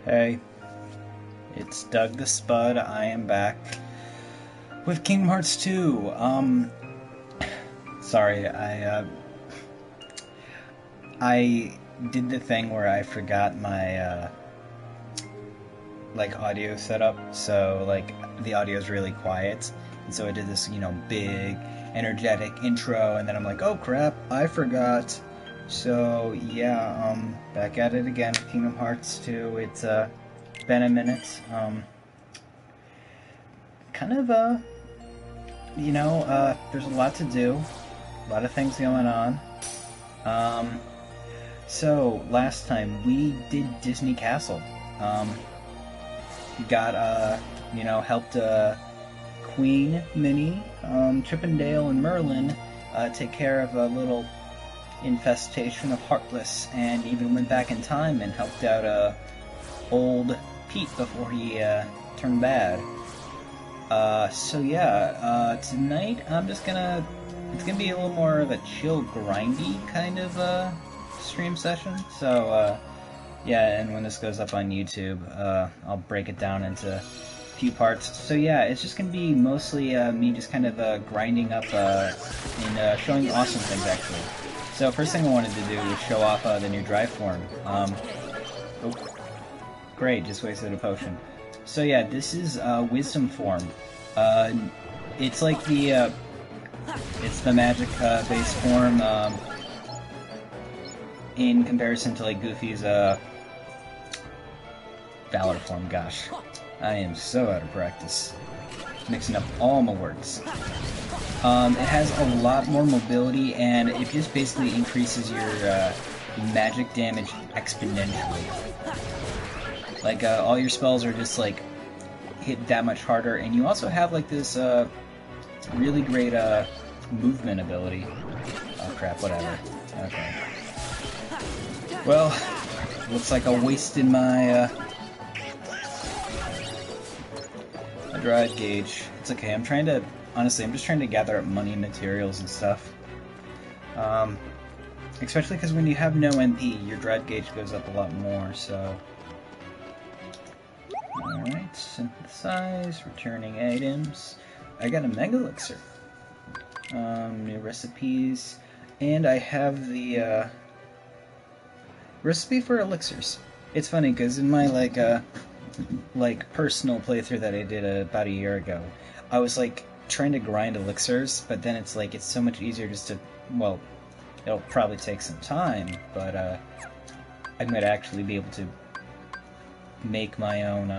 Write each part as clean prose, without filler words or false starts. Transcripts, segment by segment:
Hey, it's Doug the Spud. I am back with Kingdom Hearts 2. Sorry, I did the thing where I forgot my like audio setup, so like the audio is really quiet, and so I did this, big, energetic intro, and then I'm like, oh crap, I forgot. So yeah, back at it again with Kingdom Hearts 2. It's been a minute. Kind of there's a lot to do, a lot of things going on. Um, so last time we did Disney Castle. We got helped Queen, Minnie, Chippendale, and Merlin take care of a little infestation of Heartless, and even went back in time and helped out old Pete before he turned bad. Tonight it's gonna be a little more of a chill, grindy kind of stream session. So yeah, and when this goes up on YouTube, I'll break it down into a few parts. So yeah, it's just gonna be mostly me just kind of grinding up and showing awesome things actually. So first thing I wanted to do was show off the new drive form. Oh, great, just wasted a potion. So yeah, this is Wisdom form. It's like it's the magic base form in comparison to like Goofy's Valor form. Gosh, I am so out of practice, mixing up all my words. It has a lot more mobility, and it just basically increases your magic damage exponentially. Like, all your spells are just, like, hit that much harder, and you also have, like, this really great movement ability. Oh, crap, whatever. Okay. Well, looks like I wasted my drive gauge. It's okay, honestly, I'm just trying to gather up money and materials and stuff. Especially because when you have no MP, your drive gauge goes up a lot more, so... Alright, synthesize, returning items. I got a Mega Elixir. New recipes. And I have the, recipe for elixirs. It's funny, because in my, like, personal playthrough that I did about a year ago, I was, like, trying to grind elixirs, but then it's like, it's so much easier just to, well, it'll probably take some time, but I'm going to actually be able to make my own,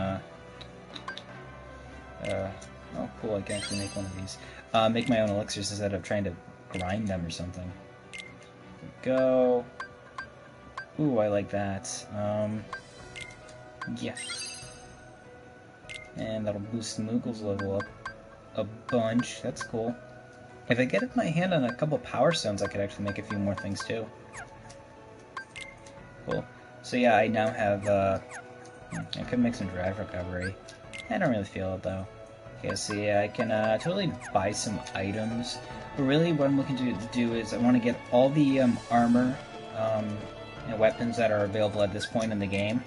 oh cool, I can actually make one of these. Make my own elixirs instead of trying to grind them or something. There we go. Ooh, I like that. Yeah. And that'll boost Moogle's level up a bunch. That's cool. If I get my hand on a couple Power Stones, I could actually make a few more things too. Cool. So yeah, I now have, I could make some drive recovery. I don't really feel it though. Okay, so yeah, I can totally buy some items. But really what I'm looking to do is I want to get all the armor and weapons that are available at this point in the game.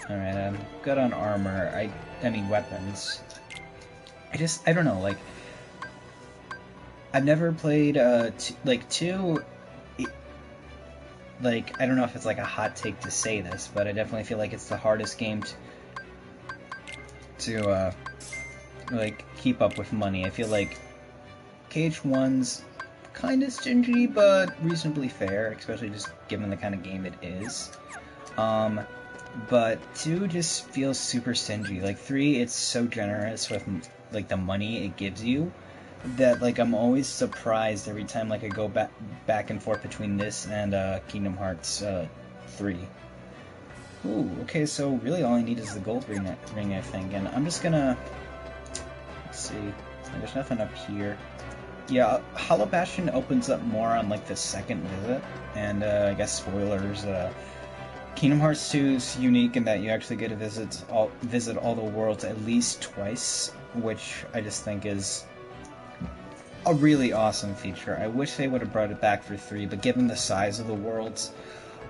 Alright, I'm good on armor. I mean weapons. I don't know, like, I've never played, two, like, I don't know if it's like a hot take to say this, but I definitely feel like it's the hardest game to like, keep up with money. I feel like KH1's kinda stingy, but reasonably fair, especially just given the kind of game it is. But 2 just feels super stingy. Like 3, it's so generous with like the money it gives you that like I'm always surprised every time like I go back and forth between this and Kingdom Hearts 3. Ooh, okay, so really all I need is the gold ring I think, and I'm just gonna let's see. There's nothing up here. Yeah, Hollow Bastion opens up more on like the second visit, and I guess spoilers. Kingdom Hearts 2 is unique in that you actually get to visit all the worlds at least twice, which I just think is a really awesome feature. I wish they would have brought it back for 3, but given the size of the worlds,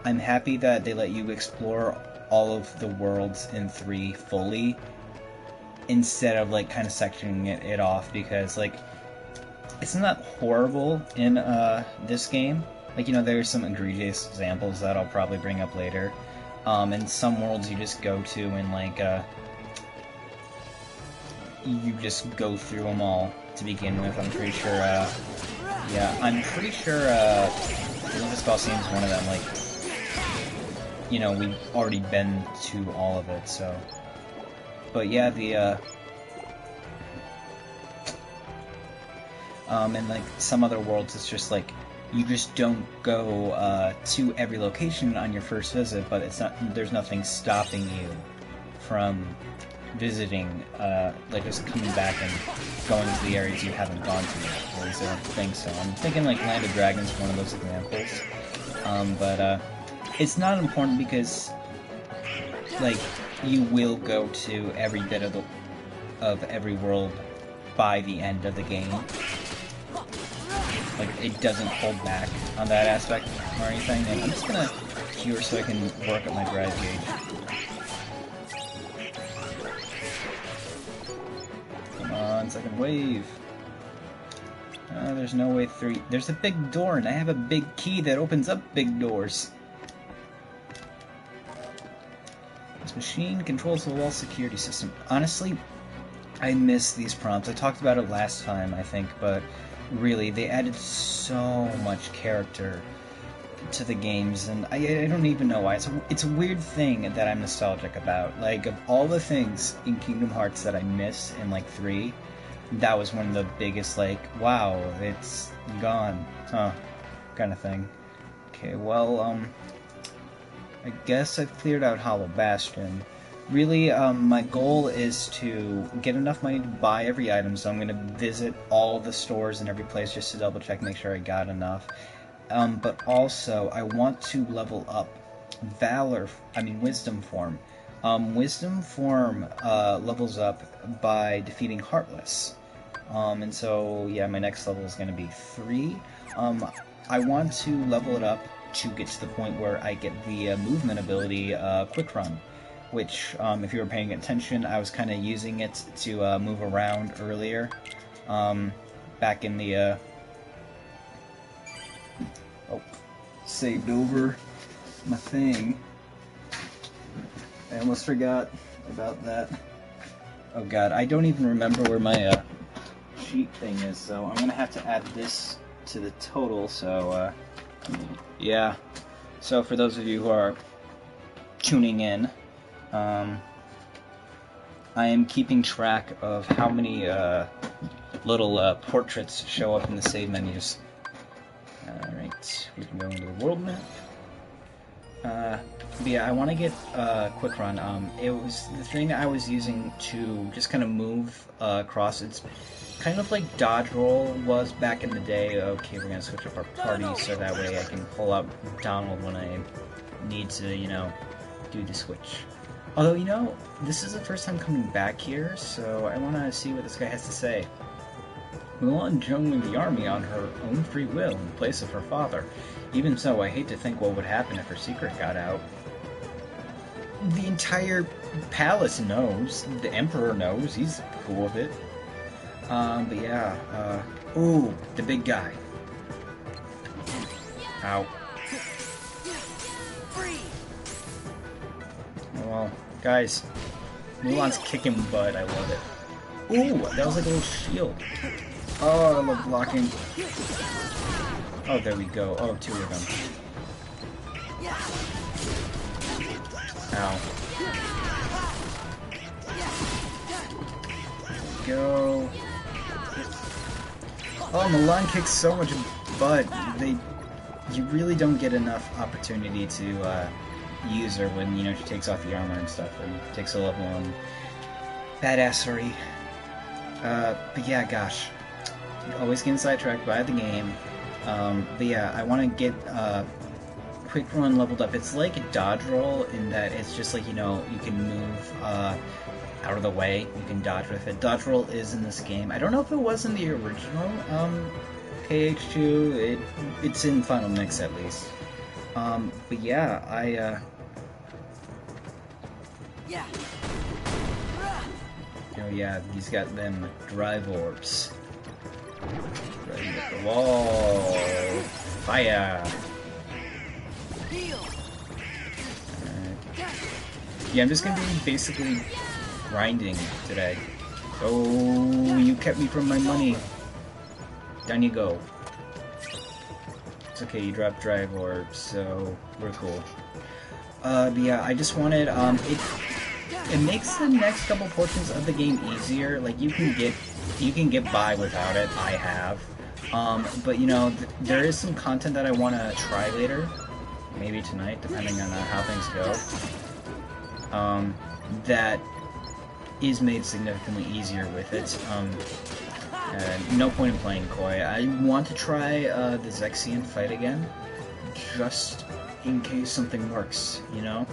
I'm happy that they let you explore all of the worlds in 3 fully, instead of like kind of sectioning it off, because like it's not horrible in this game. Like, you know, there's some egregious examples that I'll probably bring up later. And some worlds you just go to and like you just go through them all to begin with. I'm pretty sure yeah, I'm pretty sure Olympus Coliseum is one of them. Like, you know, we've already been to all of it, so. But yeah, the and like some other worlds, it's just like you just don't go to every location on your first visit, but it's not. There's nothing stopping you from visiting, like just coming back and going to the areas you haven't gone to yet. At least I don't think so. I'm thinking like Land of Dragons is one of those examples, but it's not important because like you will go to every bit of every world by the end of the game. Like, it doesn't hold back on that aspect or anything. And I'm just gonna cure so I can work up my drive gauge. Come on, second wave. There's no way through. There's a big door, and I have a big key that opens up big doors. This machine controls the wall security system. Honestly, I miss these prompts. I talked about it last time, I think, but really, they added so much character to the games, and I don't even know why. It's a weird thing that I'm nostalgic about. Like, of all the things in Kingdom Hearts that I miss in, like, 3, that was one of the biggest, like, wow, it's gone, huh, kind of thing. Okay, well, I guess I've cleared out Hollow Bastion. Really, my goal is to get enough money to buy every item, so I'm going to visit all the stores in every place just to double check, make sure I got enough. But also, I want to level up Wisdom Form. Wisdom Form levels up by defeating Heartless. And so, yeah, my next level is going to be 3. I want to level it up to get to the point where I get the movement ability, Quick Run. Which, if you were paying attention, I was kind of using it to move around earlier, back in the, oh, saved over my thing. I almost forgot about that. Oh god, I don't even remember where my, sheet thing is, so I'm gonna have to add this to the total, so, yeah. So for those of you who are tuning in, I am keeping track of how many little portraits show up in the save menus. Alright, we can go into the world map. But yeah, I want to get Quick Run. It was the thing I was using to just kind of move across. It's kind of like Dodge Roll was back in the day. Okay, we're going to switch up our party so that way I can pull out Donald when I need to, you know, do the switch. Although, you know, this is the first time coming back here, so I want to see what this guy has to say. Mulan joined the army on her own free will in place of her father. Even so, I hate to think what would happen if her secret got out. The entire palace knows. The Emperor knows. He's cool with it. But yeah, ooh, the big guy. Ow. Well, guys, Mulan's kicking butt. I love it. Ooh, that was like a little shield. Oh, I love blocking. Oh, there we go. Oh, 2 of them. Ow. Go. Oh, Mulan kicks so much butt. You really don't get enough opportunity to use her when, you know, she takes off the armor and stuff and takes a level on badassery. But yeah, gosh, always getting sidetracked by the game. But yeah, I want to get Quick Run leveled up. It's like a dodge roll in that it's just like, you know, you can move out of the way, you can dodge with it. Dodge roll is in this game. I don't know if it was in the original KH2. It's in Final Mix at least. But yeah, Yeah. oh yeah, he's got them drive orbs. Right at the wall. Fire. Heal. Yeah, I'm just gonna be basically grinding today. Oh, you kept me from my money. Down you go. It's okay, you dropped drive orbs, so we're cool. But yeah, I just wanted, it makes the next couple portions of the game easier. Like, you can get by without it, I have. But you know, there is some content that I want to try later. Maybe tonight, depending on how things go. That is made significantly easier with it. No point in playing Koi. I want to try the Zexian fight again, just in case something works, you know?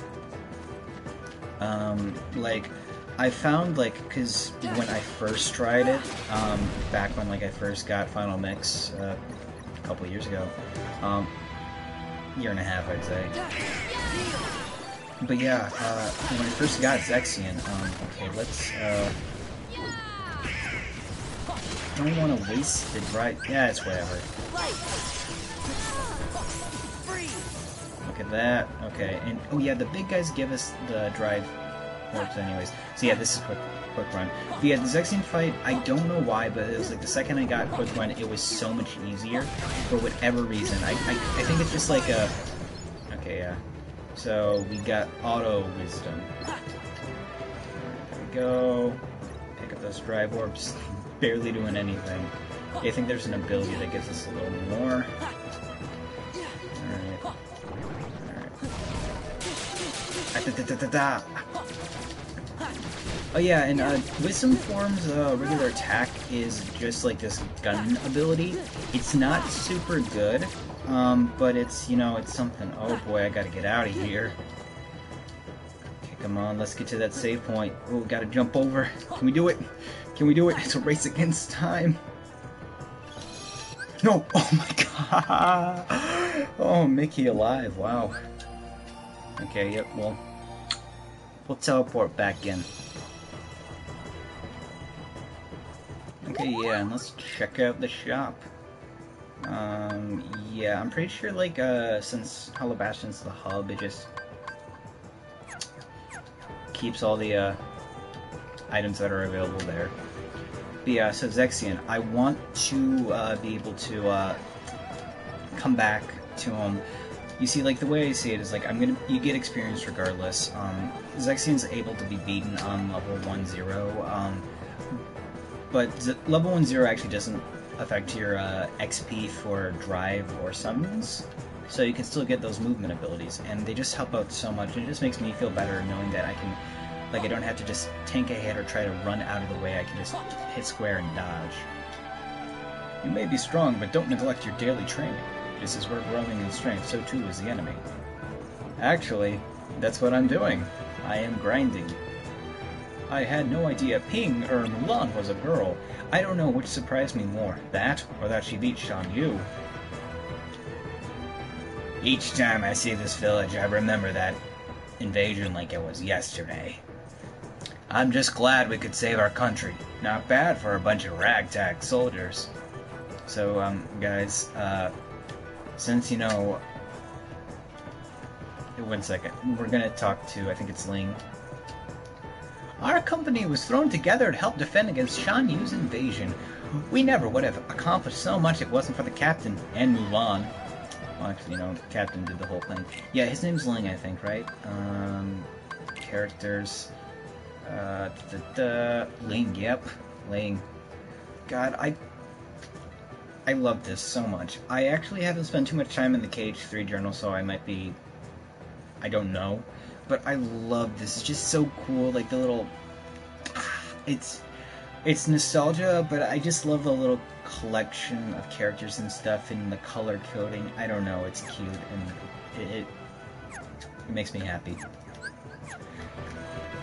Like, I found, like, because when I first tried it, back when, like, I first got Final Mix, a couple years ago, year and a half, I'd say. But yeah, when I first got Zexian, okay, let's, don't want to waste it, right? Yeah, it's whatever. Look at that. Okay, and oh yeah, the big guys give us the drive orbs anyways. So yeah, this is quick run. But yeah, the Zexian fight, I don't know why, but it was like the second I got quick run, it was so much easier for whatever reason. I think it's just like a... Okay, yeah. So we got auto wisdom. There we go. Pick up those drive orbs. Barely doing anything. I think there's an ability that gives us a little more. Alright. Oh yeah, and Wisdom Form's regular attack is just like this gun ability. It's not super good, but it's, you know, it's something. Oh boy, I gotta get out of here. Okay, come on, let's get to that save point. Oh, gotta jump over. Can we do it? Can we do it? It's a race against time. No! Oh my god! Oh, Mickey alive, wow. Okay, yep, we'll teleport back in. Okay, yeah, and let's check out the shop. Yeah, I'm pretty sure, like, since Hollow Bastion's the hub, it just keeps all the, items that are available there. But yeah, so Zexian, I want to, be able to, come back to him. You see, like, the way I see it is, like, you get experience regardless. Zexian's able to be beaten on level 1-0, but level 1-0 actually doesn't affect your, XP for drive or summons, so you can still get those movement abilities, and they just help out so much, and it just makes me feel better knowing that I can, like, I don't have to just tank a hit or try to run out of the way, I can just hit square and dodge. You may be strong, but don't neglect your daily training. Just as we're growing in strength, so too is the enemy. Actually, that's what I'm doing. I am grinding. I had no idea Ping or Mulan was a girl. I don't know which surprised me more, that or that she beat Shan Yu. Each time I see this village, I remember that invasion like it was yesterday. I'm just glad we could save our country. Not bad for a bunch of ragtag soldiers. So, guys, since, you know... One second. We're gonna talk to, I think it's Ling. Our company was thrown together to help defend against Shan Yu's invasion. We never would have accomplished so much if it wasn't for the captain and Mulan. Well, actually, you know, the captain did the whole thing. Yeah, his name's Ling, I think, right? Characters. Ling, yep. Ling. God, I love this so much. I actually haven't spent too much time in the KH3 journal, so I might be... I don't know. But I love this. It's just so cool, like the little... It's nostalgia, but I just love the little collection of characters and stuff and the color coding. I don't know, it's cute, and it makes me happy.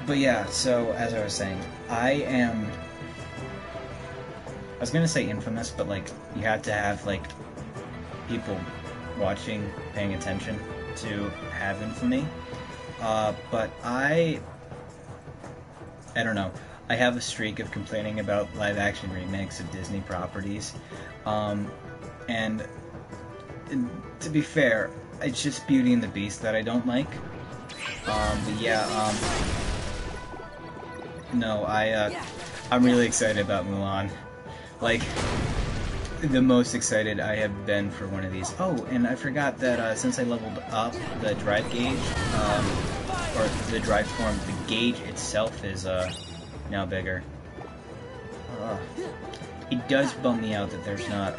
But yeah, so, as I was saying, I was gonna say infamous, but, like, you have to have, like, people watching, paying attention. to have infamy. But I don't know. I have a streak of complaining about live-action remakes of Disney properties, and to be fair, it's just Beauty and the Beast that I don't like. But yeah, no, I'm really excited about Mulan. Like, the most excited I have been for one of these. Oh, and I forgot that since I leveled up the drive gauge, or the drive form, the gauge itself is now bigger. It does bum me out that there's not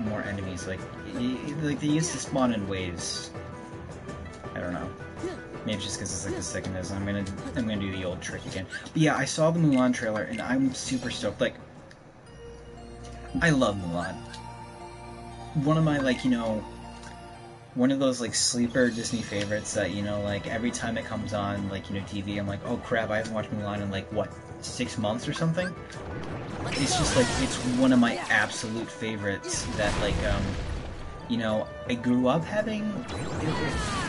more enemies. Like they used to spawn in waves. I don't know. Maybe just because it's like the sickness. I'm gonna do the old trick again. But yeah, I saw the Mulan trailer and I'm super stoked. Like, I love Mulan. One of my, like, you know, one of those, like, sleeper Disney favorites that, you know, like, every time it comes on, like, you know, TV, I'm like, oh crap, I haven't watched Mulan in, like, what, 6 months or something? It's just, like, it's one of my absolute favorites that, like, you know, I grew up having,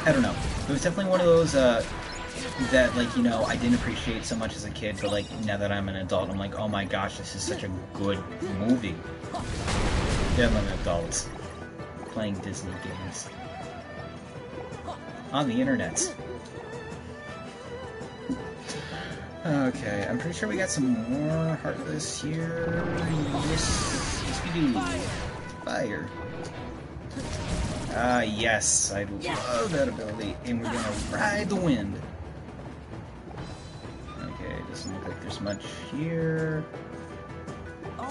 I don't know, it was definitely one of those, that, like, you know, I didn't appreciate so much as a kid, but, like, now that I'm an adult, I'm like, oh my gosh, this is such a good movie. Yeah, I'm an adult. Playing Disney games. On the internet. Okay, I'm pretty sure we got some more Heartless here. Yes, we do. Fire. Ah, yes, I love that ability. And we're gonna ride the wind. Okay, doesn't look like there's much here.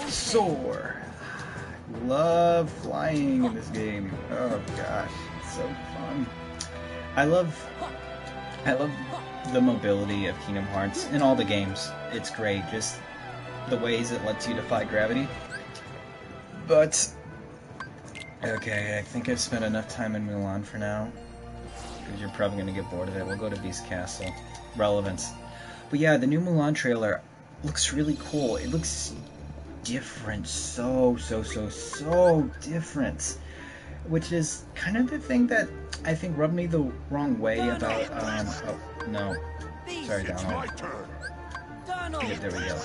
Soar. Love flying in this game. Oh gosh, it's so fun. I love the mobility of Kingdom Hearts in all the games. It's great, just the ways it lets you defy gravity. But okay, I think I've spent enough time in Mulan for now, because you're probably gonna get bored of it. We'll go to Beast Castle. Relevance. But yeah, the new Mulan trailer looks really cool. It looks different, so different, which is kind of the thing that I think rubbed me the wrong way about oh no, sorry Donald. Yeah, there we go.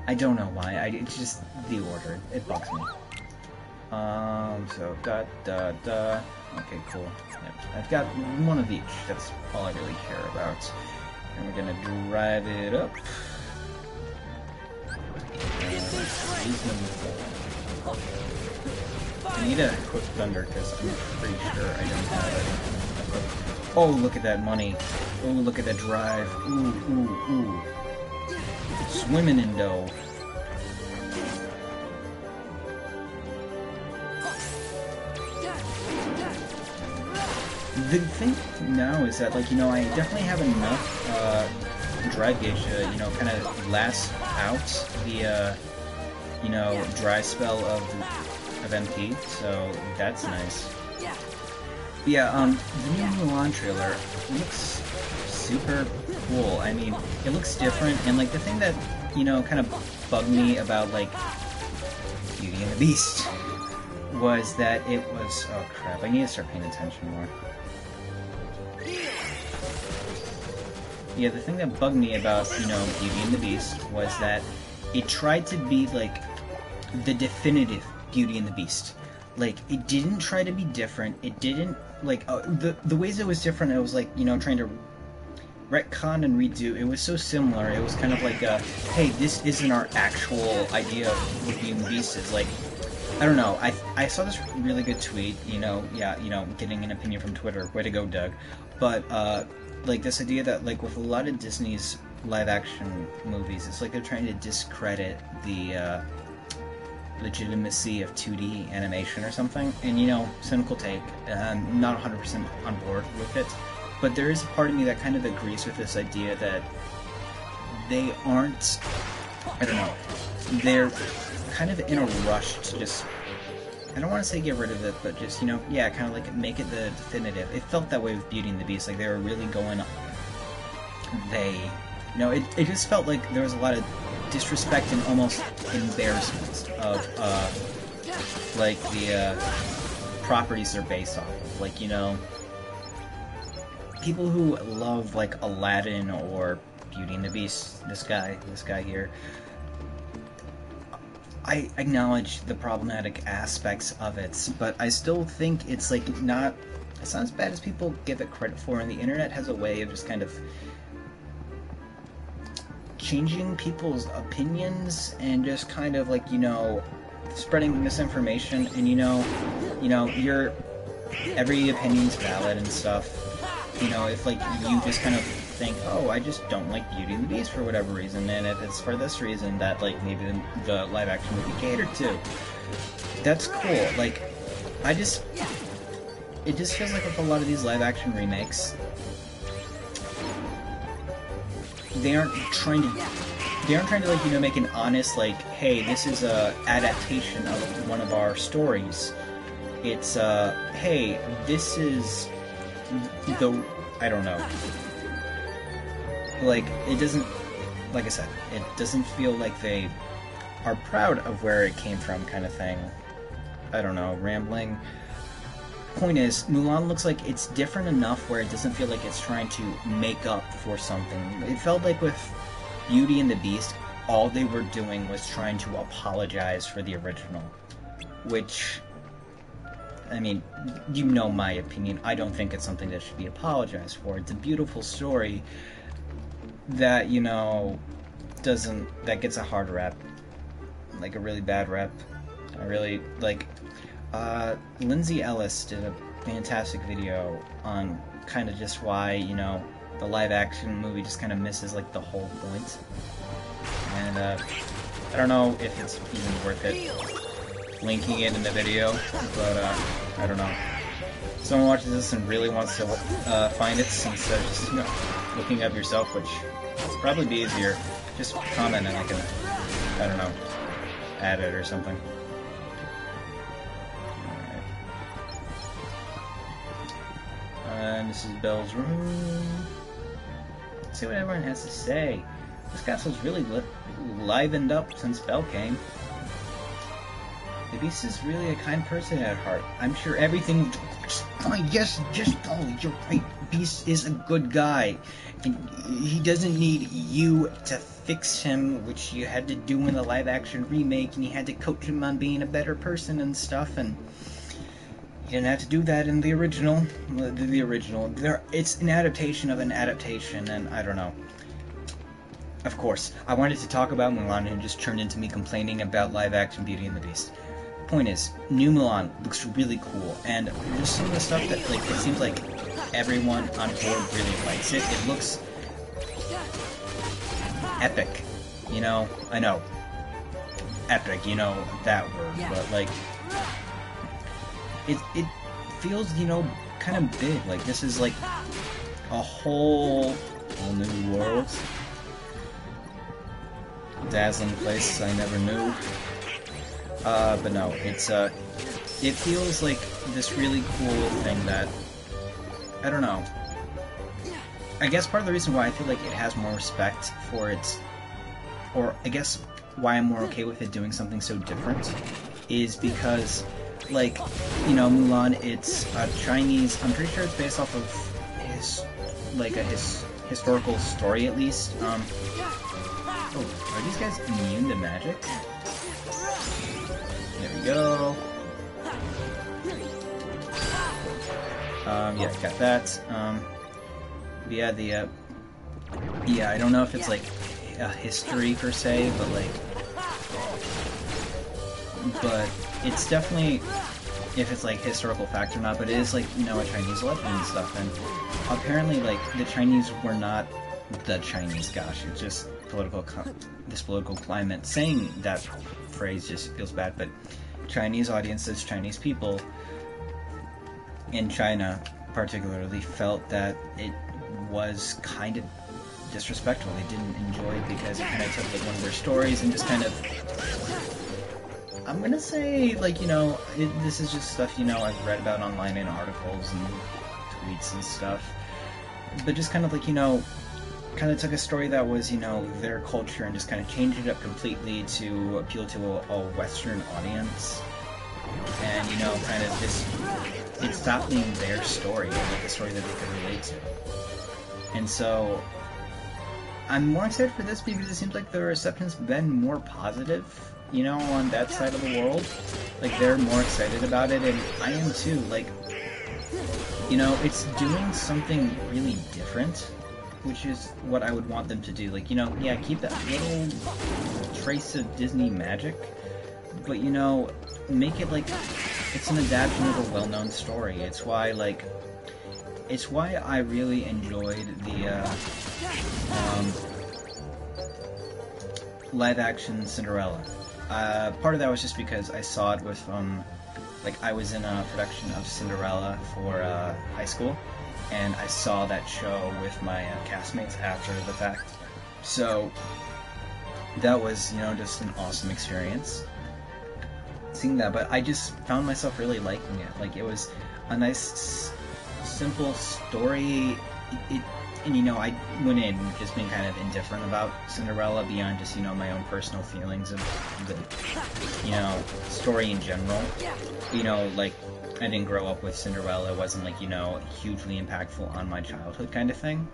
I don't know why, it's just the order, it bugs me. So okay, cool. Yep. I've got one of each, that's all I really care about. And we're gonna drive it up. I need a quick thunder because I'm pretty sure I don't have it. Oh, look at that money. Oh, look at that drive. Ooh. Swimming in dough. The thing now is that, like, you know, I definitely have enough drive gauge to, you know, kind of last out the, you know, dry spell of MP, so that's nice. But yeah, the new Mulan trailer looks super cool. I mean, it looks different, and, like, the thing that, you know, kind of bugged me about, like, Beauty and the Beast was that it was, oh crap, I need to start paying attention more. Yeah, the thing that bugged me about, you know, Beauty and the Beast was that it tried to be, like, the definitive Beauty and the Beast. Like, it didn't try to be different. It didn't, like, the ways it was different, it was, like, you know, trying to retcon and redo. It was so similar. It was kind of like, hey, this isn't our actual idea of what Beauty and the Beast is. Like, I don't know. I saw this really good tweet, you know, yeah, you know, getting an opinion from Twitter. Way to go, Doug. But, like, this idea that, like, with a lot of Disney's live-action movies, it's like they're trying to discredit the, legitimacy of 2D animation or something. And, you know, cynical take, not 100% on board with it. But there is a part of me that kind of agrees with this idea that they aren't, I don't know, they're kind of in a rush to just, I don't want to say get rid of it, but just, you know, yeah, kind of like make it the definitive. It felt that way with Beauty and the Beast, like they were really going, you know, it just felt like there was a lot of disrespect and almost embarrassment of, like, the, properties they're based off of. Like, you know, people who love like Aladdin or Beauty and the Beast, this guy here, I acknowledge the problematic aspects of it, but I still think it's like not. It's not as bad as people give it credit for, and the internet has a way of just kind of changing people's opinions and just kind of like, you know, spreading misinformation. And you're every opinion's valid and stuff. You know, if like you just kind of think, oh, I just don't like Beauty and the Beast for whatever reason, and if it's for this reason that like maybe the live action movie catered to, that's cool. Like, it just feels like with a lot of these live action remakes, they aren't trying to like, you know, make an honest like, hey, this is a adaptation of one of our stories. It's hey, this is the, I don't know. Like, it doesn't, like I said, it doesn't feel like they are proud of where it came from, kind of thing. I don't know, rambling. Point is, Mulan looks like it's different enough where it doesn't feel like it's trying to make up for something. It felt like with Beauty and the Beast, all they were doing was trying to apologize for the original. Which, I mean, you know my opinion. I don't think it's something that should be apologized for. It's a beautiful story that, you know, that gets a hard rep. Like, a really bad rep. I really, like, Lindsay Ellis did a fantastic video on kind of just why, you know, the live-action movie just kind of misses, like, the whole point. And, I don't know if it's even worth it linking it in the video, but, I don't know. If someone watches this and really wants to, find it instead of just, you know, looking up yourself, which would probably be easier, just comment and I can, I don't know, add it or something. And this is Belle's room. Let's see what everyone has to say. This castle's really livened up since Belle came. The Beast is really a kind person at heart. I'm sure everything... Fine, yes, just oh, you're right. Beast is a good guy. And he doesn't need you to fix him, which you had to do in the live-action remake, and you had to coach him on being a better person and stuff, and... you didn't have to do that in the original. It's an adaptation of an adaptation, and I don't know. Of course, I wanted to talk about Mulan, and it just turned into me complaining about live-action Beauty and the Beast. Point is, new Mulan looks really cool, and just some of the stuff that, like, it seems like everyone on board really likes it. It looks epic, you know? I know. Epic, you know, that word, but, like... It feels, you know, kind of big. Like, this is like a whole new world. Dazzling place I never knew. But no, it feels like this really cool thing that, I don't know. I guess part of the reason why I feel like it has more respect for its, or I guess why I'm more okay with it doing something so different, is because, like, you know, Mulan, it's a Chinese, I'm pretty sure it's based off of a historical story at least. Oh, are these guys immune to magic? There we go. Yeah, got that. Yeah, yeah, I don't know if it's like a history per se, but it's definitely, if it's like historical fact or not, but it is like, you know, a Chinese legend and stuff, and apparently like the Chinese were not the Chinese, gosh, it's just this political climate. Saying that phrase just feels bad, but Chinese audiences, Chinese people in China particularly felt that it was kind of disrespectful. They didn't enjoy it because it kind of took like one of their stories and just kind of, I'm gonna say, like, you know, this is just stuff, you know, I've read about online in articles and tweets and stuff, but just kind of like, you know, kind of took a story that was, you know, their culture and just kind of changed it up completely to appeal to a Western audience. And, you know, kind of this it stopped being their story, like a story that they could relate to. And so I'm more excited for this because it seems like the reception's been more positive, you know, on that side of the world. Like, they're more excited about it, and I am too. Like, you know, it's doing something really different, which is what I would want them to do. Like, you know, yeah, keep that little trace of Disney magic, but, you know, make it like it's an adaptation of a well-known story. It's why I really enjoyed the live-action Cinderella. Part of that was just because I saw it with, like, I was in a production of Cinderella for high school, and I saw that show with my castmates after the fact. So that was, you know, just an awesome experience seeing that. But I just found myself really liking it. Like, it was a nice, simple story. And, you know, I went in just being kind of indifferent about Cinderella beyond just, you know, my own personal feelings of the, you know, story in general. You know, like, I didn't grow up with Cinderella. It wasn't, like, you know, hugely impactful on my childhood kind of thing.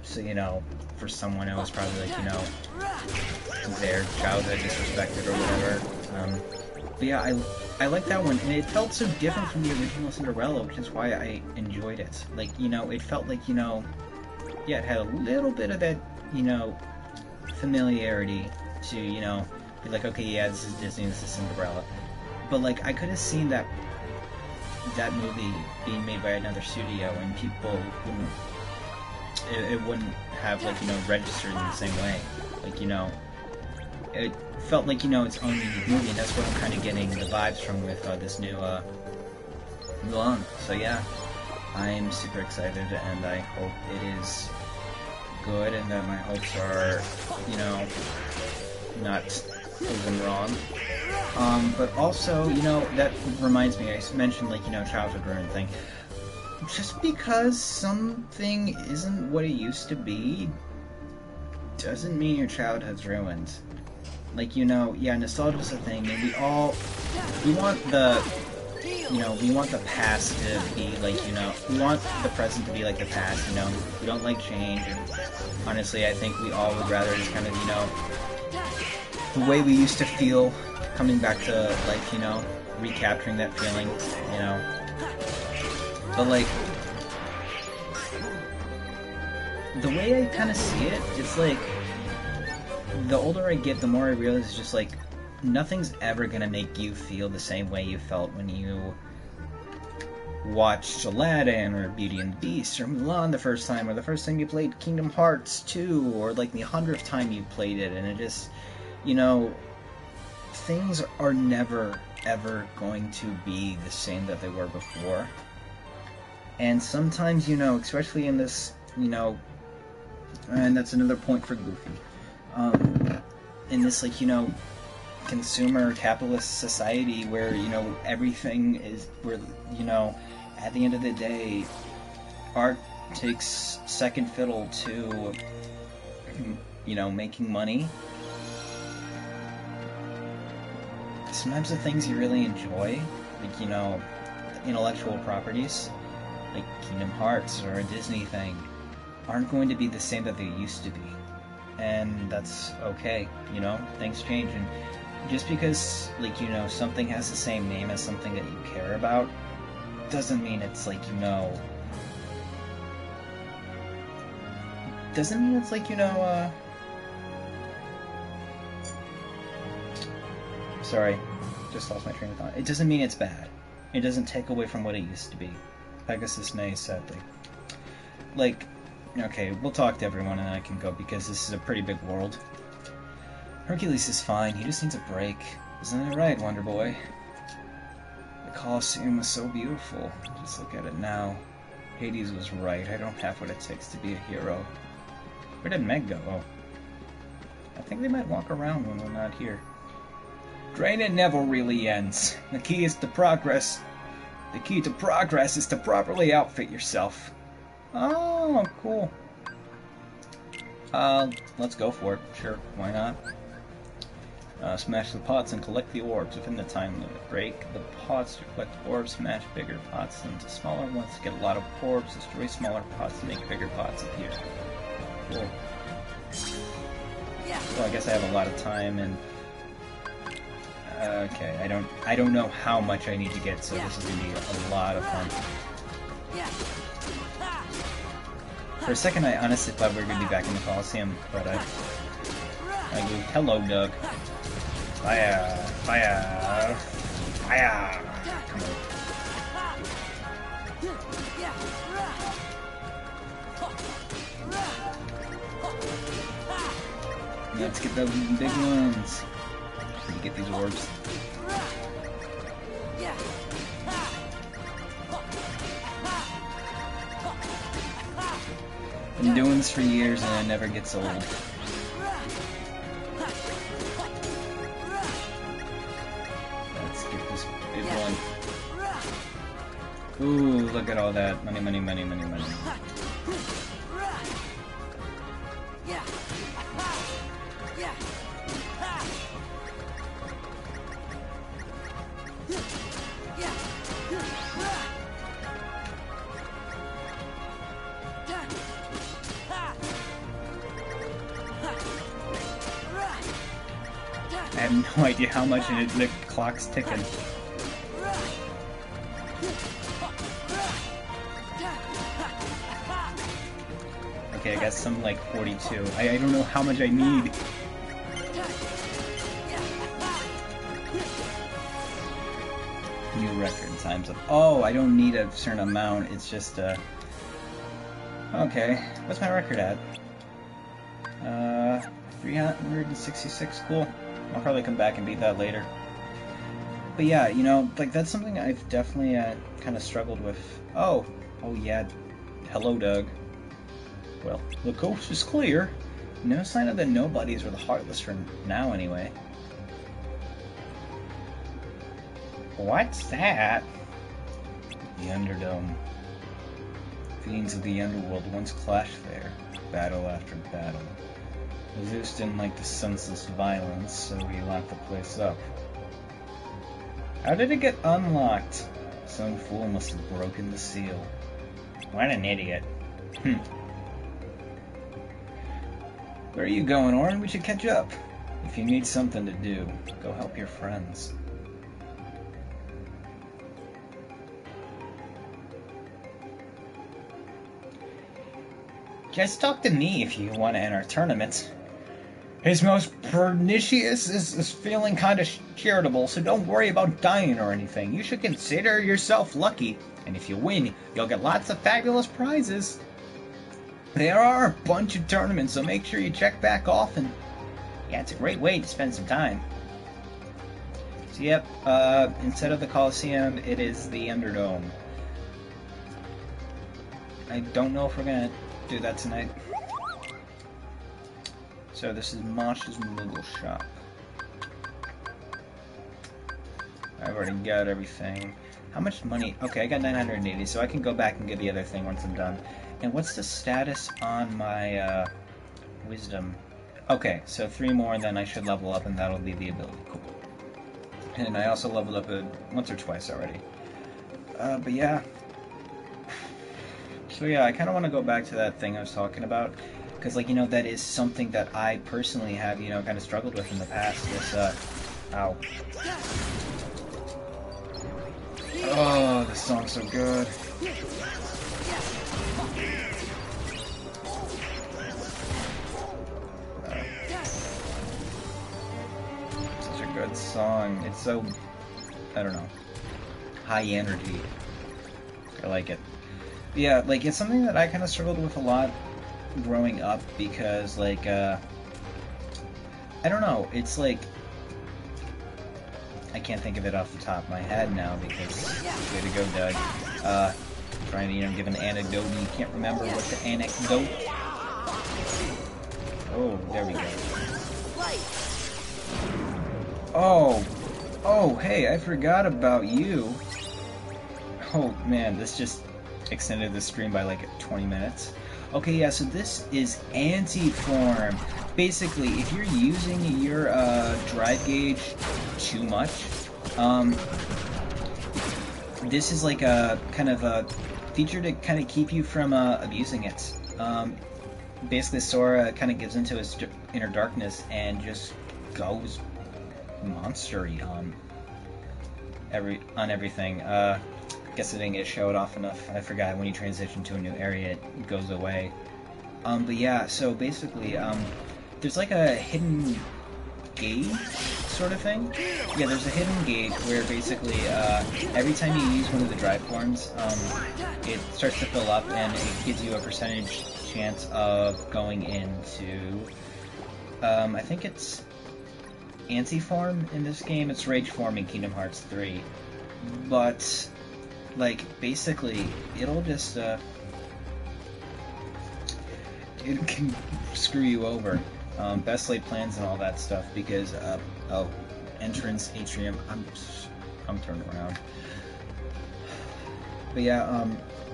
So, you know, for someone it was probably, like, you know, their childhood disrespected or whatever. But yeah, I like that one, and it felt so different from the original Cinderella, which is why I enjoyed it. Like, you know, it felt like, you know, yeah, it had a little bit of that, you know, familiarity to, you know, be like, okay, yeah, this is Disney, this is Cinderella. But, like, I could have seen that movie being made by another studio, and people wouldn't, it wouldn't have, like, you know, registered in the same way. Like, you know, it felt like, you know, its own movie, and that's what I'm kind of getting the vibes from with this new Mulan. So yeah, I'm super excited, and I hope it is good, and that my hopes are, you know, not proven wrong. But also, you know, that reminds me, I mentioned, like, you know, childhood ruin thing. Just because something isn't what it used to be doesn't mean your childhood's ruined. Like, you know, yeah, nostalgia's a thing, and we want the, you know, we want the past to be like, you know, we want the present to be like the past, you know, we don't like change, and honestly, I think we all would rather just kind of, you know, the way we used to feel coming back to life, you know, recapturing that feeling, you know, but, like, the way I kind of see it, it's like, the older I get, the more I realize it's just like, nothing's ever gonna make you feel the same way you felt when you watched Aladdin, or Beauty and the Beast, or Mulan the first time, or the first time you played Kingdom Hearts 2, or, like, the 100th time you played it, and it just, you know, things are never, ever going to be the same that they were before. And sometimes, you know, especially in this, you know, and that's another point for Goofy, in this, like, you know, consumer capitalist society where, you know, everything is, where, you know, at the end of the day, art takes second fiddle to, you know, making money. Sometimes the things you really enjoy, like, you know, intellectual properties, like Kingdom Hearts or a Disney thing, aren't going to be the same that they used to be. And that's okay, you know, things change, and just because, like, you know, something has the same name as something that you care about, doesn't mean it's, like, you know, doesn't mean it's, like, you know, sorry, just lost my train of thought. It doesn't mean it's bad. It doesn't take away from what it used to be. Pegasus Nay, sadly. Like, okay, we'll talk to everyone and then I can go, because this is a pretty big world. Hercules is fine, he just needs a break. Isn't it right, Wonder Boy? The Colosseum was so beautiful. Just look at it now. Hades was right, I don't have what it takes to be a hero. Where did Meg go? Oh. I think they might walk around when we're not here. Drain never really ends. The key is to progress. The key to progress is to properly outfit yourself. Oh, cool. Let's go for it. Sure, why not? Smash the pots and collect the orbs within the time limit. Break the pots to collect orbs, smash bigger pots into smaller ones to get a lot of orbs, destroy smaller pots to make bigger pots appear. Cool. So I guess I have a lot of time and... Okay, I don't know how much I need to get, so this is going to be a lot of fun. For a second I honestly thought we were going to be back in the Coliseum, but I go, hello Doug. Fire! Fire! Fire! Come on. Let's get those big ones. So you get these orbs. Been doing this for years and it never gets old. Let's get this big one. Ooh, look at all that. Money, money, money, money, money. I have no idea how much the clock's ticking. Okay, I got something like 42. I don't know how much I need. New record, time's up. Oh, I don't need a certain amount, it's just, okay, what's my record at? 366, cool. I'll probably come back and beat that later. But yeah, you know, like, that's something I've definitely, kind of struggled with. Oh yeah, hello Doug. Well, the coast is clear. No sign of the nobodies or the heartless for now, anyway. What's that? The Underdome. Fiends of the Underworld once clashed there, battle after battle. Zeus didn't like the senseless violence, so he locked the place up. How did it get unlocked? Some fool must have broken the seal. What an idiot. Where are you going, Orin? We should catch up. If you need something to do, go help your friends. Just talk to me if you want to enter tournaments. His most pernicious is feeling kind of charitable, so don't worry about dying or anything. You should consider yourself lucky, and if you win, you'll get lots of fabulous prizes. There are a bunch of tournaments, so make sure you check back often. Yeah, it's a great way to spend some time. So yep, instead of the Coliseum, it is the Underdome. I don't know if we're gonna do that tonight. So this is Mosh's Moogle Shop. I've already got everything. How much money? Okay, I got 980, so I can go back and get the other thing once I'm done. And what's the status on my wisdom? Okay, so 3 more, and then I should level up, and that'll be the ability. Cool. And I also leveled up once or twice already. But yeah. So yeah, I kind of want to go back to that thing I was talking about. Because, like, you know, that is something that I personally have, you know, kind of struggled with in the past. This, ow. Oh, this song's so good. Such a good song. It's so, I don't know, high energy. I like it. Yeah, like, it's something that I kind of struggled with a lot growing up because, like, I don't know, it's like, I can't think of it off the top of my head now because, way to go, Doug. Trying to, you know, give an anecdote and you can't remember what the anecdote. Oh, there we go. Oh, hey, I forgot about you. Oh, man, this just extended the stream by like 20 minutes. Okay, yeah, so this is anti-form. Basically, if you're using your drive gauge too much, this is like a kind of a feature to kind of keep you from abusing it. Basically, Sora kind of gives into his inner darkness and just goes monster-y on everything. Guess I didn't get showed off enough. I forgot when you transition to a new area, it goes away. But yeah, so basically, there's like a hidden gauge sort of thing. Yeah, there's a hidden gauge where basically every time you use one of the drive forms, it starts to fill up and it gives you a percentage chance of going into, I think it's anti-form in this game. It's rage form in Kingdom Hearts 3. But, like, basically, it'll just, it can screw you over. Best laid plans and all that stuff because, oh, entrance, atrium, I'm turned around. But yeah,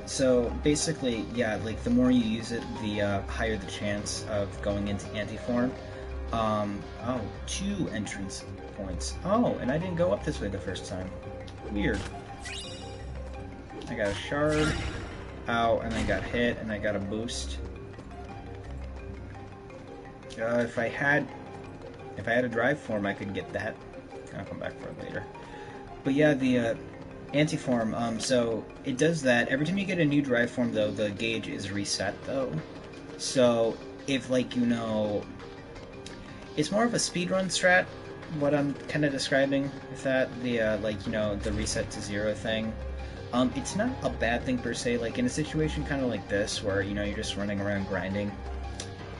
so basically, yeah, like, the more you use it, the higher the chance of going into anti-form. Oh, 2 entrance points. Oh, and I didn't go up this way the first time. Weird. I got a shard. Ow, and I got hit, and I got a boost. If I had a drive form, I could get that. I'll come back for it later. But yeah, the anti-form, so it does that. Every time you get a new drive form, though, the gauge is reset, though. So, if, like, you know, it's more of a speedrun strat, what I'm kind of describing, if that, the, like, you know, the reset to 0 thing. It's not a bad thing per se, like, in a situation kind of like this, where, you know, you're just running around grinding,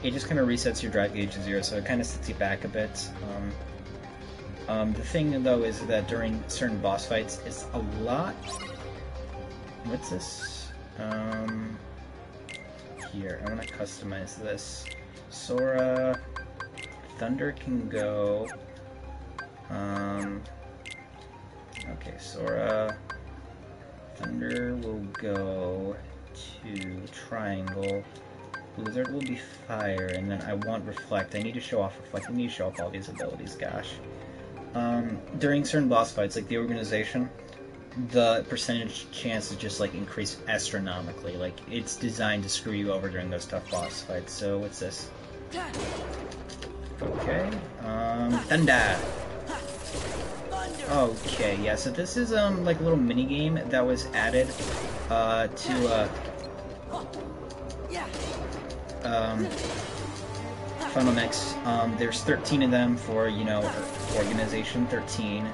it just kind of resets your drive gauge to 0, so it kind of sets you back a bit. The thing, though, is that during certain boss fights, it's a lot... What's this? Here, I want to customize this. Sora... Thunder can go... Okay, Sora... Thunder will go to Triangle. Blizzard will be Fire, and then I want Reflect. I need to show off Reflect. I need to show off all these abilities, gosh. During certain boss fights, like the Organization, the percentage chance is just, like, increased astronomically. Like, it's designed to screw you over during those tough boss fights. So, what's this? Okay, Thunder! Okay, yeah, so this is, like a little mini-game that was added, to, Final Mix. There's 13 of them for, you know, Organization 13.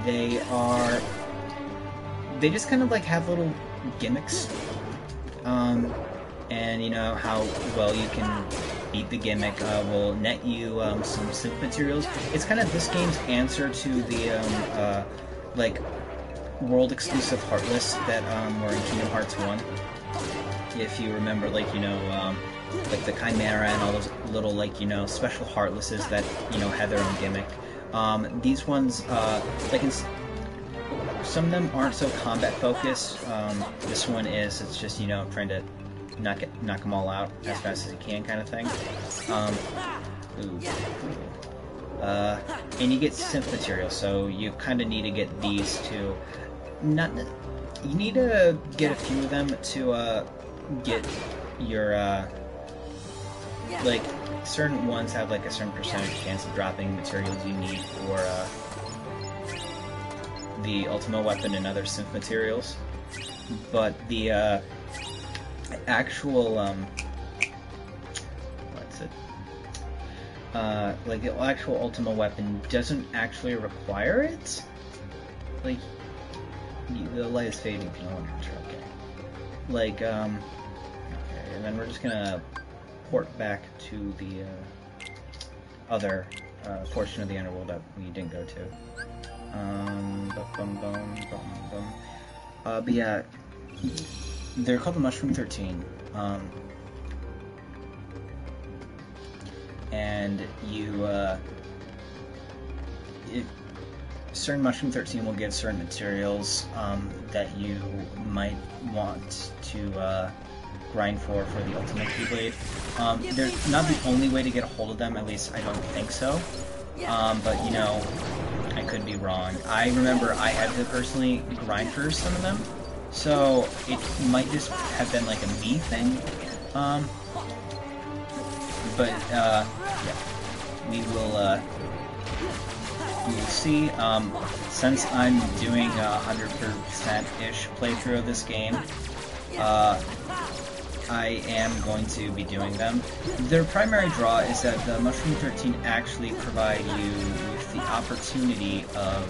They just kind of, like, have little gimmicks, and, you know, how well you can beat the gimmick will net you, some synth materials. It's kind of this game's answer to the, like, world-exclusive Heartless that, were in Kingdom Hearts 1. If you remember, like, you know, like the Chimera and all those little, like, you know, special Heartlesses that, you know, had their own gimmick. These ones, like, some of them aren't so combat-focused. This one is. It's just, you know, trying to knock them all out as fast as you can, kind of thing. And you get synth material, so you kind of need to get these to... You need to get a few of them to, get your, like, certain ones have, like, a certain percentage chance of dropping materials you need for, the Ultima weapon and other synth materials. But the, actual, what's it? Like, the actual Ultima weapon doesn't actually require it? Like, the light is fading if you don't want to okay. Like, okay, and then we're just gonna port back to the, other, portion of the Underworld that we didn't go to. But yeah, they're called the Mushroom 13, and you, certain Mushroom 13 will give certain materials that you might want to grind for the ultimate Keyblade. They're not the only way to get a hold of them, at least I don't think so. But you know, I could be wrong. I remember I had to personally grind for some of them, so it might just have been like a me thing. Yeah, we will see. Since I'm doing a 100%-ish playthrough of this game, I am going to be doing them. Their primary draw is that the Mushroom 13 actually provide you with the opportunity of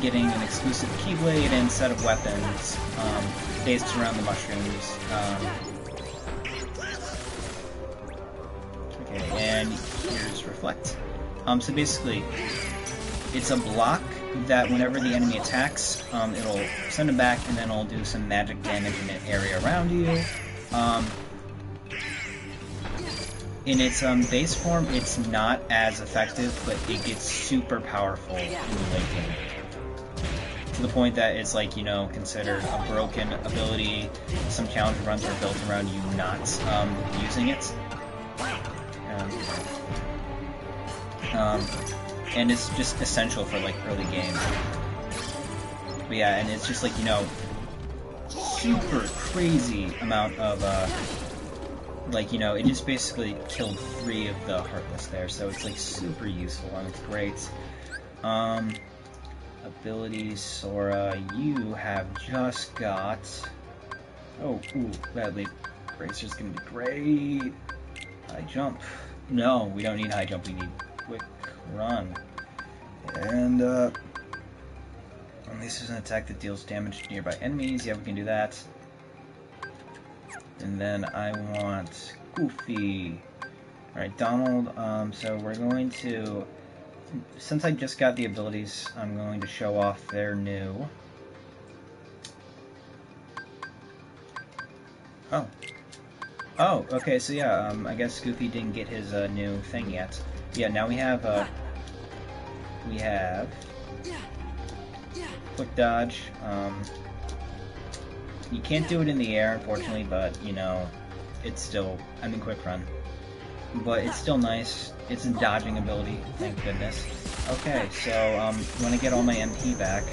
getting an exclusive Keyblade and set of weapons based around the mushrooms. Okay, and here's Reflect. So basically, it's a block that whenever the enemy attacks, it'll send it back, and then it'll do some magic damage in an area around you. In its base form, it's not as effective, but it gets super powerful in the late game. To the point that it's like, you know, considered a broken ability. Some challenge runs are built around you not using it. And it's just essential for like early game. But yeah, and it's just like, you know, super crazy amount of like, you know, it just basically killed 3 of the Heartless there, so it's like super useful and it's great. Abilities, Sora, you have just got... Oh, ooh, that leap bracer's gonna be great. High jump. No, we don't need high jump, we need quick run. And this is an attack that deals damage to nearby enemies. Yeah, we can do that. And then I want Goofy. Alright, Donald, so we're going to... Since I just got the abilities, I'm going to show off their new... Oh. Oh, okay, so yeah, I guess Goofy didn't get his new thing yet. Yeah, now we have quick dodge. You can't do it in the air, unfortunately, but, you know, it's still, I mean, quick run. But it's still nice. It's a dodging ability, thank goodness. Okay, so, when I get all my MP back,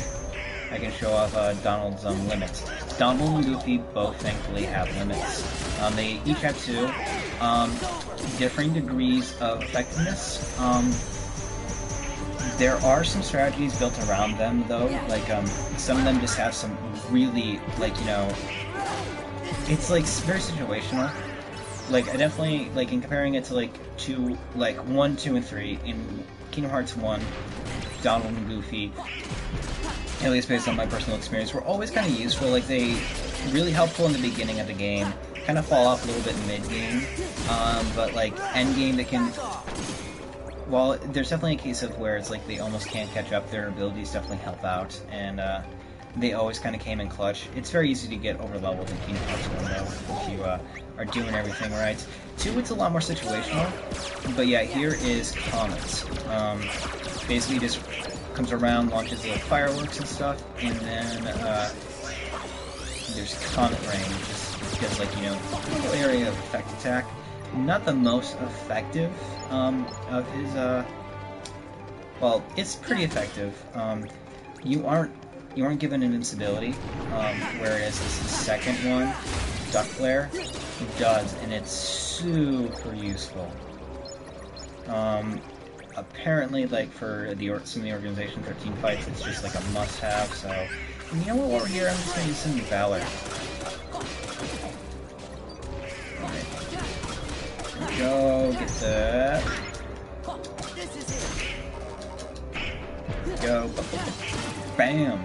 I can show off Donald's limits. Donald and Goofy both, thankfully, have limits. They each have 2. Differing degrees of effectiveness. There are some strategies built around them, though. Like, some of them just have some really, like, you know... It's, like, very situational. Like, I definitely, like, in comparing it to, like, 1, 2, and 3, in Kingdom Hearts 1, Donald and Goofy, at least based on my personal experience, were always kind of useful. Like, they really helpful in the beginning of the game, kind of fall off a little bit mid-game, but, like, end-game they can... Well, there's definitely a case of where it's like they almost can't catch up, their abilities definitely help out, and they always kind of came in clutch. It's very easy to get over-leveled in Kingdom Hearts 1, though, if you are doing everything right. 2, it's a lot more situational, but yeah, here is Comet. Basically just comes around, launches little fireworks and stuff, and then there's Comet Rain, just because, like, you know, little area of effect attack. Not the most effective of his, well, it's pretty effective. You aren't given invincibility, whereas this second one, Duck Flare, does, and it's super useful. Apparently, like, for some of the Organization 13 fights, it's just like a must-have, so... And you know what, while we're here, I'm just gonna use some Valor. Go, get that. Go. Bam!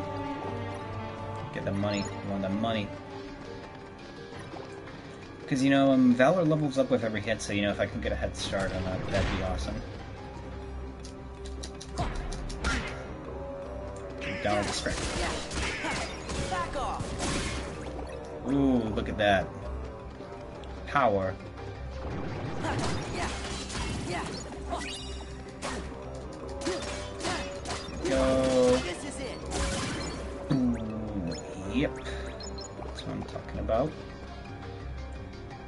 Get the money. You want the money. Because, you know, Valor levels up with every hit, so, you know, if I can get a head start on that, that'd be awesome. Donald distracted. Ooh, look at that. Power. go. This is it. Ooh, yep. That's what I'm talking about.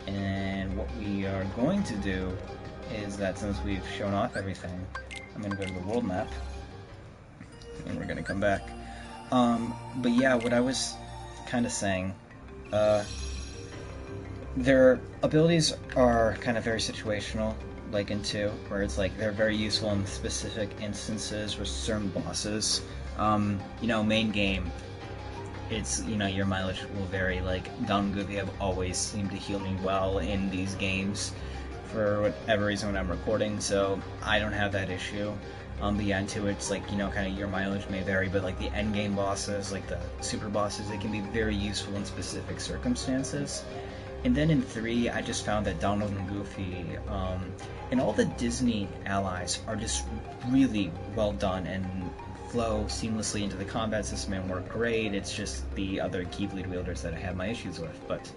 And what we are going to do is that since we've shown off everything, I'm going to go to the world map. And we're going to come back. But yeah, what I was kind of saying, their abilities are kind of very situational, like in 2, where it's like they're very useful in specific instances with certain bosses. You know, main game, it's, you know, your mileage will vary. Like, Don and Goofy have always seemed to heal me well in these games for whatever reason when I'm recording, so I don't have that issue. But yeah, in 2, it's like, you know, kind of your mileage may vary, but like the end game bosses, like the super bosses, they can be very useful in specific circumstances. And then in 3, I just found that Donald and Goofy, and all the Disney allies are just really well done and flow seamlessly into the combat system and work great. It's just the other Keyblade wielders that I have my issues with. But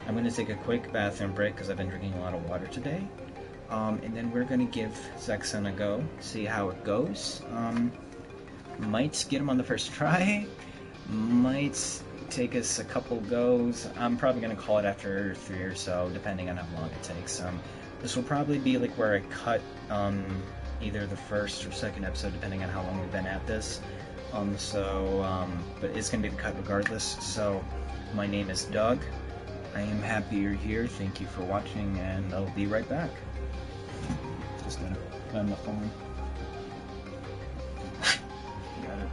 I'm going to take a quick bathroom break because I've been drinking a lot of water today. And then we're going to give Zexon a go, see how it goes. Might get him on the first try, might take us a couple goes. I'm probably going to call it after 3 or so, depending on how long it takes. This will probably be like where I cut either the first or second episode, depending on how long we've been at this. But it's going to be the cut regardless. So, my name is Doug. I am happy you're here. Thank you for watching, and I'll be right back. Just gotta find my phone. Got it.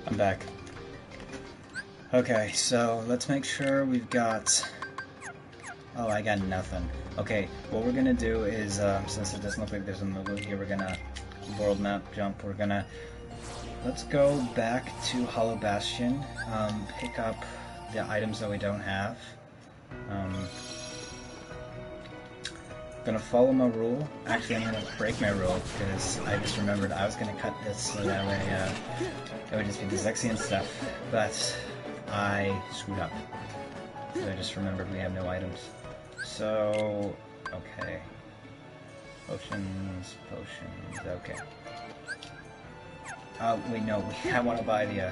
I'm back. Okay, so let's make sure we've got... Oh, I got nothing. Okay, what we're gonna do is, since it doesn't look like there's a move here, we're gonna world map jump. We're gonna... Let's go back to Hollow Bastion, pick up the items that we don't have. Gonna follow my rule. Actually, I'm gonna break my rule, because I just remembered I was gonna cut this so that way, it would just be the Zexian stuff, but I screwed up. So I just remembered we have no items. So, okay. Potions, okay. Wait, no, I want to buy the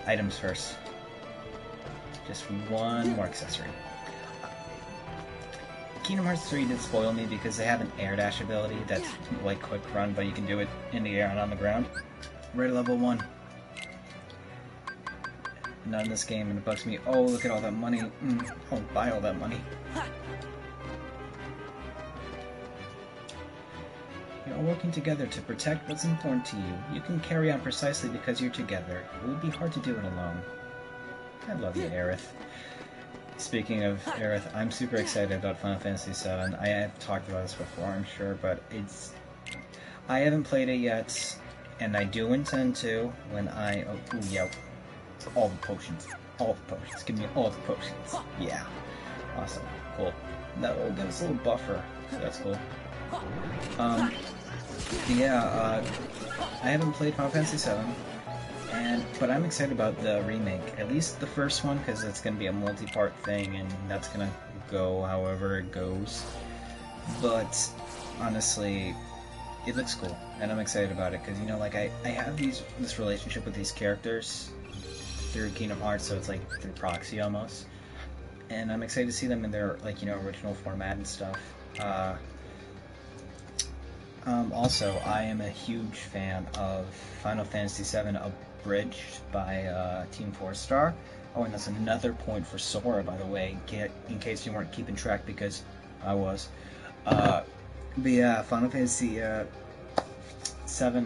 items first. Just one more accessory. Kingdom Hearts 3 did spoil me because they have an air dash ability that's like quick run, but you can do it in the air and on the ground. We're at level 1. Not in this game, and it bugs me. Oh, look at all that money. I'll buy all that money. You're all working together to protect what's important to you. You can carry on precisely because you're together. It would be hard to do it alone. I love you, Aerith. Speaking of Aerith, I'm super excited about Final Fantasy VII. I have talked about this before, I'm sure, but I haven't played it yet, and I do intend to when I... Oh, yeah. All the potions. All the potions. Give me all the potions. Yeah. Awesome. Cool. That will give us a little buffer, so that's cool. Yeah, I haven't played Final Fantasy VII, but I'm excited about the remake. At least the first one, because it's going to be a multi-part thing, and that's going to go however it goes. But, honestly, it looks cool, and I'm excited about it, because, you know, like, I have this relationship with these characters through Kingdom Hearts, so it's like through proxy almost. And I'm excited to see them in their, like, you know, original format and stuff. Also, I am a huge fan of Final Fantasy VII Abridged by Team 4-Star. Oh, and that's another point for Sora, by the way, in case you weren't keeping track, because I was. But yeah, Final Fantasy VII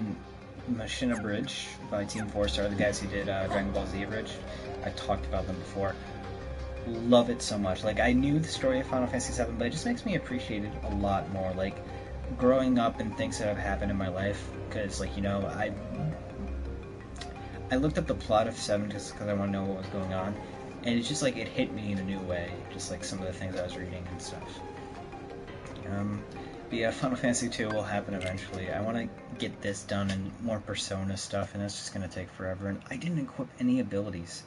Machine Abridged by Team 4-Star, the guys who did Dragon Ball Z Abridged. I talked about them before. Love it so much. Like, I knew the story of Final Fantasy VII, but it just makes me appreciate it a lot more. Like, growing up and things that have happened in my life, because, like, you know, I looked up the plot of 7 just because I want to know what was going on, and it's just like it hit me in a new way, just like some of the things I was reading and stuff. But yeah, Final Fantasy 2 will happen eventually. I want to get this done and more Persona stuff, and that's just going to take forever, and I didn't equip any abilities.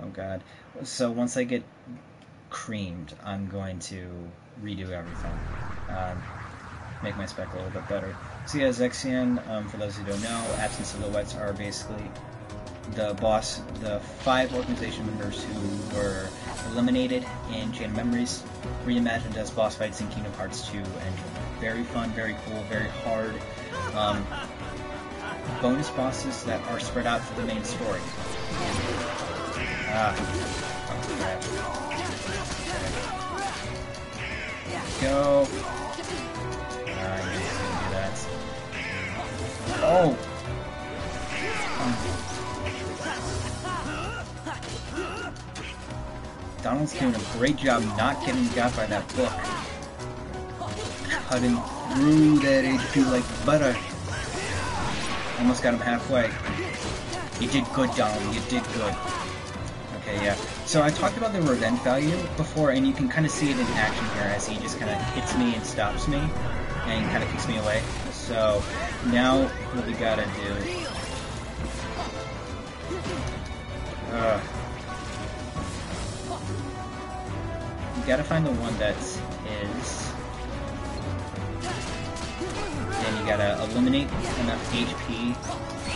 Oh god. So once I get creamed, I'm going to redo everything. Make my spec a little bit better. So yeah, Zexian, for those who don't know, Absent Silhouettes are basically the 5 organization members who were eliminated in Chain of Memories, reimagined as boss fights in Kingdom Hearts 2 Engine. Very fun, very cool, very hard. Bonus bosses that are spread out for the main story. Go. I knew he was gonna do that. Oh! Donald's doing a great job not getting got by that book. Cutting through that HP like butter. Almost got him halfway. You did good, Donald. You did good. Okay, yeah. So I talked about the revenge value before, and you can kind of see it in action here as he just kind of hits me and stops me, and kind of kicks me away. So now what we gotta do... you gotta find the one that's his. And you gotta eliminate enough HP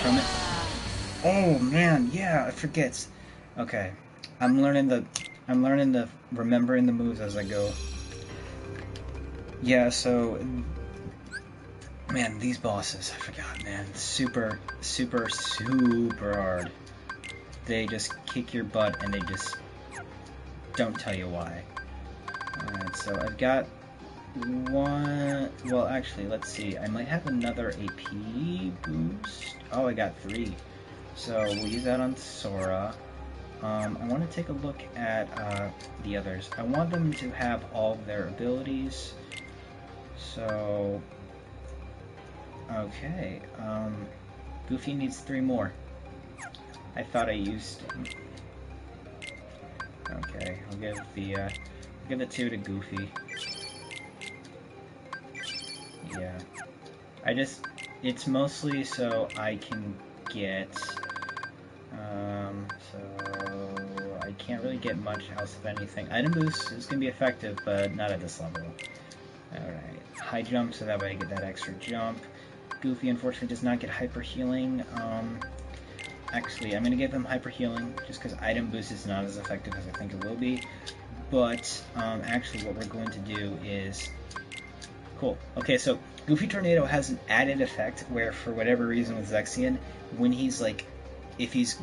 from it. Oh man, yeah, I forget. Okay, I'm remembering the moves as I go. Yeah, so, man, these bosses, I forgot, man, super, super, super hard. They just kick your butt and they just don't tell you why. Alright, so I've got one, well actually, let's see, I might have another AP boost. Oh, I got 3. So we'll use that on Sora. I want to take a look at the others. I want them to have all of their abilities. So, okay. Goofy needs 3 more. I thought I used him. Okay, I'll give the 2 to Goofy. Yeah. It's mostly so I can get, so I can't really get much else of anything. Item boost is going to be effective, but not at this level. Alright, high jump, so that way I get that extra jump. Goofy, unfortunately, does not get hyper healing. Actually, I'm going to give him hyper healing, just because item boost is not as effective as I think it will be. But, actually, what we're going to do is... Cool. Okay, so Goofy Tornado has an added effect where, for whatever reason with Zexion, when he's like, if he's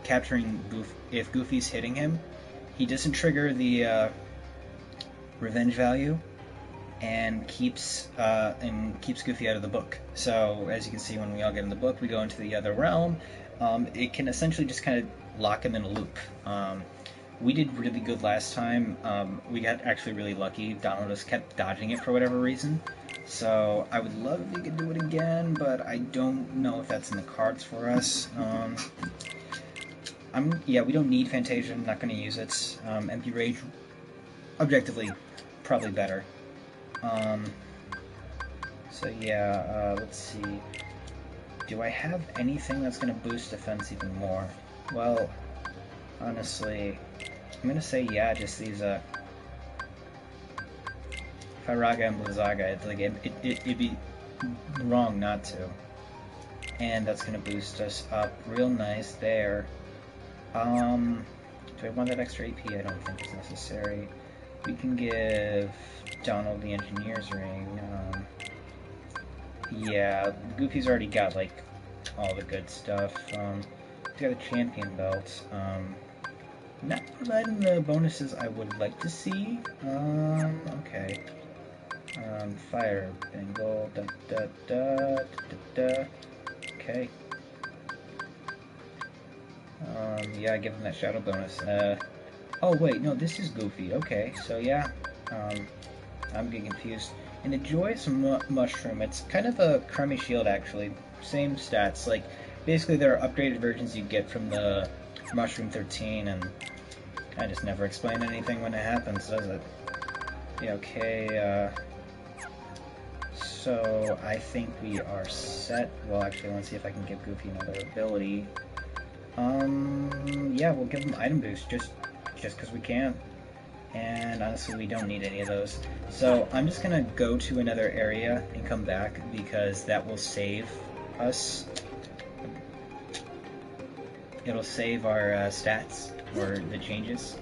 capturing if Goofy's hitting him, he doesn't trigger the revenge value and keeps Goofy out of the book. So as you can see, when we all get in the book, we go into the other realm. It can essentially just kind of lock him in a loop. We did really good last time. We got actually really lucky. Donald just kept dodging it for whatever reason. So I would love if we could do it again, but I don't know if that's in the cards for us. Yeah, we don't need Fantasia. I'm not going to use it. MP Rage, objectively, probably better. So yeah, let's see. Do I have anything that's going to boost defense even more? Well, honestly, I'm going to say yeah, just these, Firaga and Blizzaga. It's like, it'd be wrong not to. And that's going to boost us up real nice there. Do I want that extra AP? I don't think it's necessary. We can give Donald the Engineer's Ring. Yeah, Goofy's already got, like, all the good stuff. He's got a Champion Belt. Not providing the bonuses I would like to see. Okay. Fire Bengal. Okay. Yeah, give him that shadow bonus. Oh wait, no, this is Goofy. Okay, so yeah. I'm getting confused. And the Joyous Mushroom, it's kind of a crummy shield actually. Same stats, like basically there are upgraded versions you get from the Mushroom 13, and I just never explain anything when it happens, does it? Yeah, okay, so I think we are set. Well, actually, let's see if I can give Goofy another ability. Yeah, we'll give him item boost, just because we can. And honestly, we don't need any of those. So I'm just gonna go to another area and come back, because that will save us. It'll save our stats, or the changes.